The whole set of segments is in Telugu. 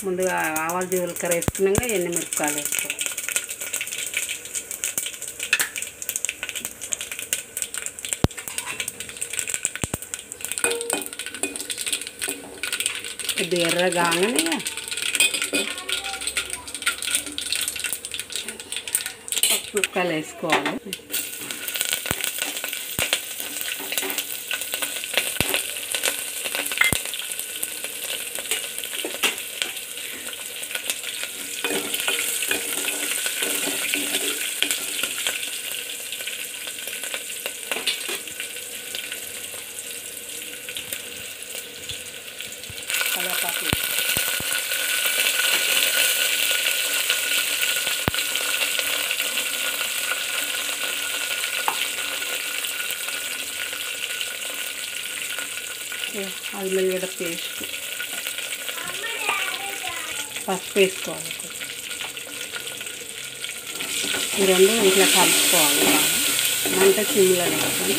ముందుగా ఆవాలు జీలకర్ర వేసుకున్నాక ఎండుమిరపకాయలు వేసుకోవాలి. కొద్దిగా ఎర్రగానే పచ్చిమిరపకాయలు వేసుకోవాలి. కరివేపాకు అల్లం వెల్లిగడ్డ పేస్ట్, పసుపు వేసుకోవాలి. ఈ రెండు ఇట్లా కలుపుకోవాలి. మంట సిమ్లో వేసుకొని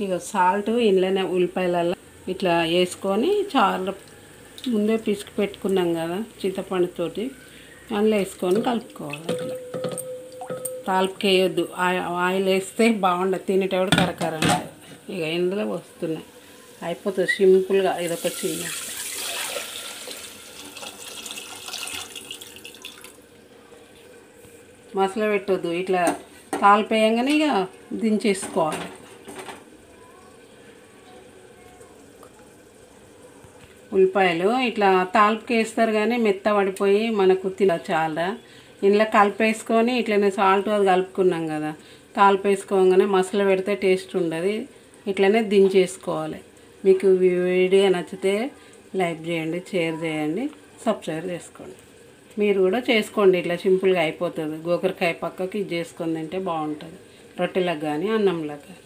ఇక సాల్ట్ ఇంట్లోనే ఉల్లిపాయలలో ఇట్లా వేసుకొని చారు ముందే పిసికి పెట్టుకున్నాం కదా చింతపండుతోటి, అందులో వేసుకొని కలుపుకోవాలి. అట్లా తాలింపుకి వేయొద్దు, ఆయిల్ వేస్తే బాగుండదు, తినేటప్పుడు కరకర. ఇక ఇందులో వస్తున్నాయి, అయిపోతుంది సింపుల్గా. ఇదొక చిన్న మసాలా పెట్టొద్దు, ఇట్లా తాలింపు వేయంగానే ఇక దించేసుకోవాలి. ఉల్లిపాయలు ఇట్లా తాలింపుకి వేస్తారు కానీ మెత్త పడిపోయి మనకు చాలా. ఇందులో కలిపేసుకొని ఇట్లనే సాల్ట్ అది కలుపుకున్నాం కదా, తాలింపు వేసుకోగానే మసాలా పెడితే టేస్ట్ ఉండదు. ఇట్లనే దించేసుకోవాలి. మీకు వీడియో నచ్చితే లైక్ చేయండి, షేర్ చేయండి, సబ్స్క్రైబ్ చేసుకోండి. మీరు కూడా చేసుకోండి, ఇట్లా సింపుల్గా అయిపోతుంది. గోకరకాయ పక్కకి ఇది చేసుకొని తింటే బాగుంటుంది, రొట్టెలకు కానీ అన్నంలకు కానీ.